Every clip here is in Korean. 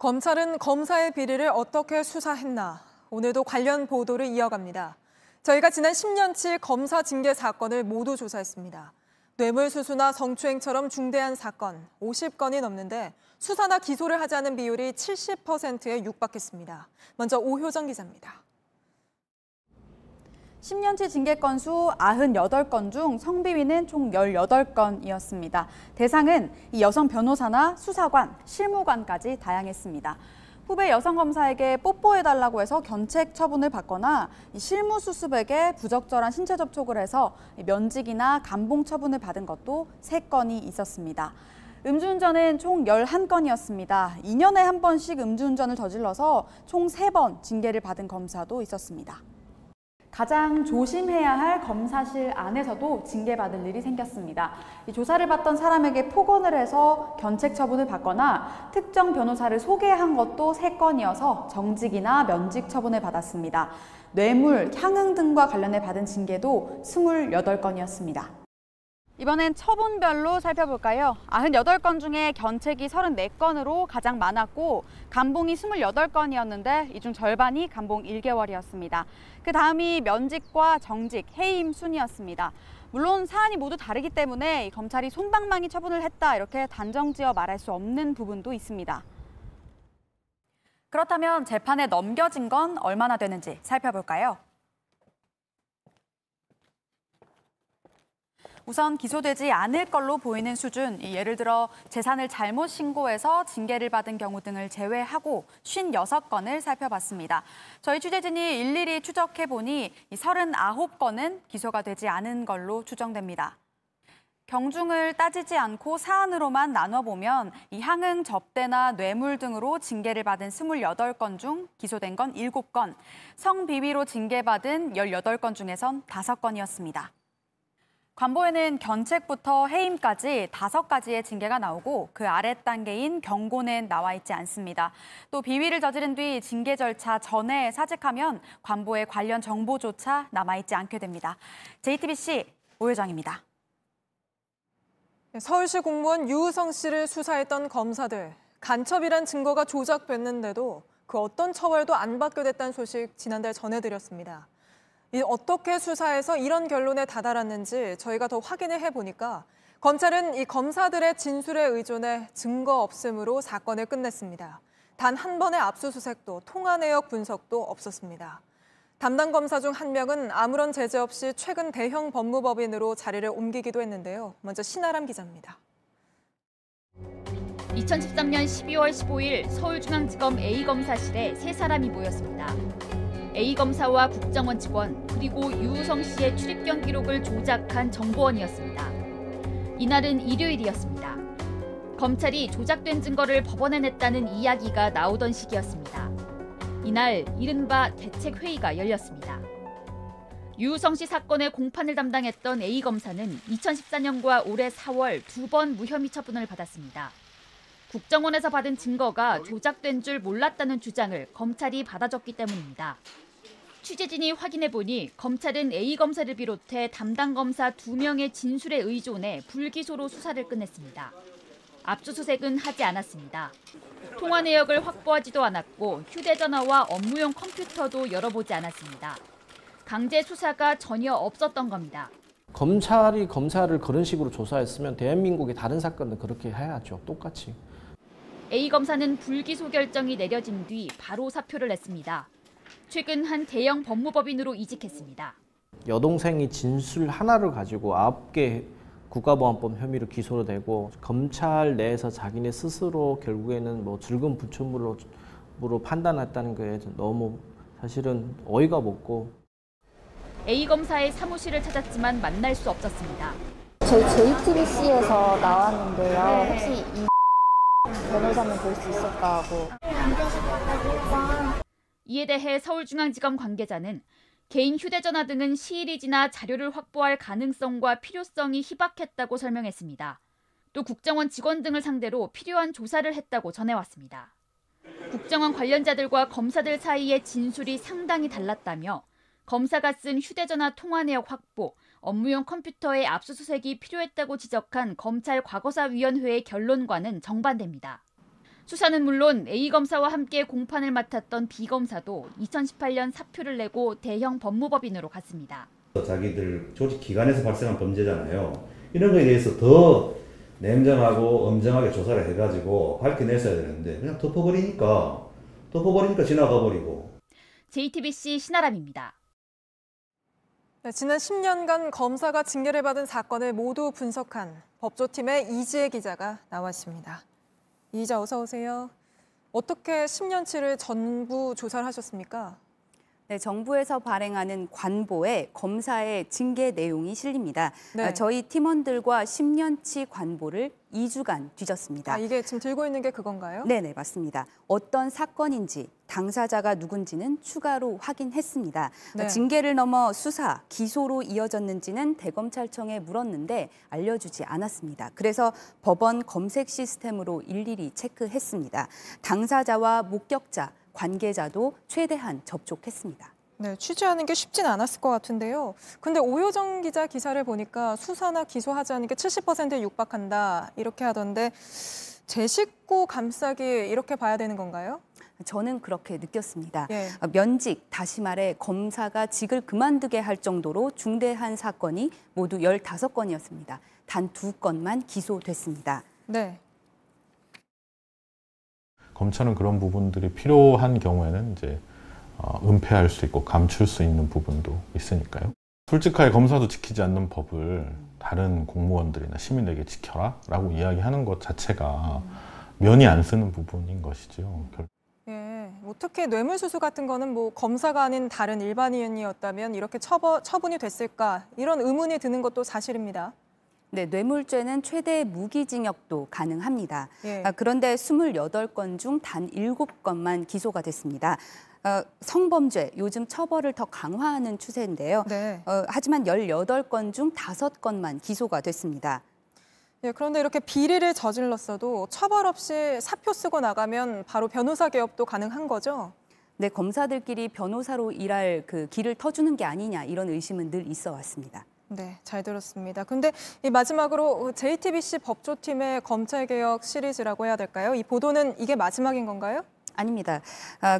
검찰은 검사의 비리를 어떻게 수사했나? 오늘도 관련 보도를 이어갑니다. 저희가 지난 10년치 검사 징계 사건을 모두 조사했습니다. 뇌물수수나 성추행처럼 중대한 사건 50건이 넘는데 수사나 기소를 하지 않은 비율이 70%에 육박했습니다. 먼저 오효정 기자입니다. 10년치 징계 건수 98건 중 성비위는 총 18건이었습니다. 대상은 이 여성 변호사나 수사관, 실무관까지 다양했습니다. 후배 여성 검사에게 뽀뽀해달라고 해서 견책 처분을 받거나 실무 수습에게 부적절한 신체 접촉을 해서 면직이나 감봉 처분을 받은 것도 3건이 있었습니다. 음주운전은 총 11건이었습니다. 2년에 한 번씩 음주운전을 저질러서 총 3번 징계를 받은 검사도 있었습니다. 가장 조심해야 할 검사실 안에서도 징계받을 일이 생겼습니다. 이 조사를 받던 사람에게 폭언을 해서 견책 처분을 받거나 특정 변호사를 소개한 것도 3건이어서 정직이나 면직 처분을 받았습니다. 뇌물, 향응 등과 관련해 받은 징계도 28건이었습니다. 이번엔 처분별로 살펴볼까요? 98건 중에 견책이 34건으로 가장 많았고 감봉이 28건이었는데 이 중 절반이 감봉 1개월이었습니다. 그 다음이 면직과 정직, 해임 순이었습니다. 물론 사안이 모두 다르기 때문에 검찰이 솜방망이 처분을 했다 이렇게 단정지어 말할 수 없는 부분도 있습니다. 그렇다면 재판에 넘겨진 건 얼마나 되는지 살펴볼까요? 우선 기소되지 않을 걸로 보이는 수준, 예를 들어 재산을 잘못 신고해서 징계를 받은 경우 등을 제외하고 56건을 살펴봤습니다. 저희 취재진이 일일이 추적해보니 39건은 기소가 되지 않은 걸로 추정됩니다. 경중을 따지지 않고 사안으로만 나눠보면 이 향응, 접대나 뇌물 등으로 징계를 받은 28건 중 기소된 건 7건, 성비위로 징계받은 18건 중에선 5건이었습니다. 관보에는 견책부터 해임까지 5가지의 징계가 나오고 그 아래 단계인 경고는 나와 있지 않습니다. 또 비위를 저지른 뒤 징계 절차 전에 사직하면 관보에 관련 정보조차 남아있지 않게 됩니다. JTBC 오효정입니다. 서울시 공무원 유우성 씨를 수사했던 검사들. 간첩이란 증거가 조작됐는데도 그 어떤 처벌도 안 받게 됐다는 소식 지난달 전해드렸습니다. 어떻게 수사해서 이런 결론에 다다랐는지 저희가 더 확인을 해보니까 검찰은 이 검사들의 진술에 의존해 증거 없음으로 사건을 끝냈습니다. 단 한 번의 압수수색도 통화 내역 분석도 없었습니다. 담당 검사 중 한 명은 아무런 제재 없이 최근 대형 법무법인으로 자리를 옮기기도 했는데요. 먼저 신아람 기자입니다. 2013년 12월 15일 서울중앙지검 A검사실에 3사람이 모였습니다. A검사와 국정원 직원 그리고 유우성 씨의 출입경 기록을 조작한 정보원이었습니다. 이날은 일요일이었습니다. 검찰이 조작된 증거를 법원에 냈다는 이야기가 나오던 시기였습니다. 이날 이른바 대책회의가 열렸습니다. 유우성 씨 사건의 공판을 담당했던 A검사는 2014년과 올해 4월 2번 무혐의 처분을 받았습니다. 국정원에서 받은 증거가 조작된 줄 몰랐다는 주장을 검찰이 받아줬기 때문입니다. 취재진이 확인해보니 검찰은 A검사를 비롯해 담당 검사 2명의 진술에 의존해 불기소로 수사를 끝냈습니다. 압수수색은 하지 않았습니다. 통화 내역을 확보하지도 않았고 휴대전화와 업무용 컴퓨터도 열어보지 않았습니다. 강제 수사가 전혀 없었던 겁니다. 검찰이 검사를 그런 식으로 조사했으면 대한민국의 다른 사건도 그렇게 해야죠. 똑같이. A검사는 불기소 결정이 내려진 뒤 바로 사표를 냈습니다. 최근 한 대형 법무법인으로 이직했습니다. 여동생이 진술 하나를 가지고 9개 국가보안법 혐의로 기소를 되고 검찰 내에서 자기네 스스로 결국에는 뭐 즐거운 부추물로 판단했다는 게 너무 사실은 어이가 없고. A검사의 사무실을 찾았지만 만날 수 없었습니다. 저희 JTBC에서 나왔는데요. 혹시 이 변호사님 볼 수 있을까 하고. 이에 대해 서울중앙지검 관계자는 개인 휴대전화 등은 시일이 지나 자료를 확보할 가능성과 필요성이 희박했다고 설명했습니다. 또 국정원 직원 등을 상대로 필요한 조사를 했다고 전해왔습니다. 국정원 관련자들과 검사들 사이의 진술이 상당히 달랐다며 검사가 쓴 휴대전화 통화 내역 확보, 업무용 컴퓨터의 압수수색이 필요했다고 지적한 검찰 과거사위원회의 결론과는 정반대입니다. 수사는 물론 A 검사와 함께 공판을 맡았던 B 검사도 2018년 사표를 내고 대형 법무법인으로 갔습니다. 자기들 조직 기관에서 발생한 범죄잖아요. 이런 거에 대해서 더 냉정하고 엄정하게 조사를 해가지고 밝혀냈어야 되는데 그냥 덮어버리니까 지나가 버리고. JTBC 신아람입니다. 네, 지난 10년간 검사가 징계를 받은 사건을 모두 분석한 법조팀의 이지혜 기자가 나와 있습니다. 이 기자 어서 오세요. 어떻게 10년치를 전부 조사를 하셨습니까? 네, 정부에서 발행하는 관보에 검사의 징계 내용이 실립니다. 네. 저희 팀원들과 10년치 관보를 2주간 뒤졌습니다. 이게 지금 들고 있는 게 그건가요? 네, 맞습니다. 어떤 사건인지 당사자가 누군지는 추가로 확인했습니다. 네. 징계를 넘어 수사, 기소로 이어졌는지는 대검찰청에 물었는데 알려주지 않았습니다. 그래서 법원 검색 시스템으로 일일이 체크했습니다. 당사자와 목격자, 관계자도 최대한 접촉했습니다. 네, 취재하는 게 쉽진 않았을 것 같은데요. 근데 오효정 기자 기사를 보니까 수사나 기소하지 않은 게 70%에 육박한다 이렇게 하던데 제 식구 감싸기 이렇게 봐야 되는 건가요? 저는 그렇게 느꼈습니다. 예. 면직, 다시 말해 검사가 직을 그만두게 할 정도로 중대한 사건이 모두 15건이었습니다. 단 2건만 기소됐습니다. 네. 검찰은 그런 부분들이 필요한 경우에는 이제 은폐할 수 있고 감출 수 있는 부분도 있으니까요. 솔직하게 검사도 지키지 않는 법을 다른 공무원들이나 시민에게 지켜라라고 이야기하는 것 자체가 면이 안 쓰는 부분인 것이죠. 예, 뭐 특히 뇌물수수 같은 거는 뭐 검사가 아닌 다른 일반인이었다면 이렇게 처분이 됐을까 이런 의문이 드는 것도 사실입니다. 네, 뇌물죄는 최대 무기징역도 가능합니다. 예. 그런데 28건 중 단 7건만 기소가 됐습니다. 성범죄, 요즘 처벌을 더 강화하는 추세인데요. 네. 하지만 18건 중 5건만 기소가 됐습니다. 예, 그런데 이렇게 비리를 저질렀어도 처벌 없이 사표 쓰고 나가면 바로 변호사 개업도 가능한 거죠? 네, 검사들끼리 변호사로 일할 그 길을 터주는 게 아니냐 이런 의심은 늘 있어 왔습니다. 네, 잘 들었습니다. 근데 이 마지막으로 JTBC 법조팀의 검찰개혁 시리즈라고 해야 될까요? 이 보도는 이게 마지막인 건가요? 아닙니다.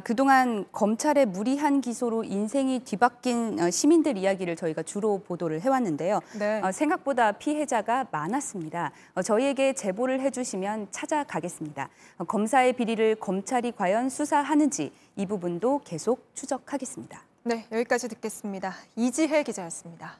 그동안 검찰의 무리한 기소로 인생이 뒤바뀐 시민들 이야기를 저희가 주로 보도를 해왔는데요. 네. 생각보다 피해자가 많았습니다. 저희에게 제보를 해주시면 찾아가겠습니다. 검사의 비리를 검찰이 과연 수사하는지 이 부분도 계속 추적하겠습니다. 네, 여기까지 듣겠습니다. 이지혜 기자였습니다.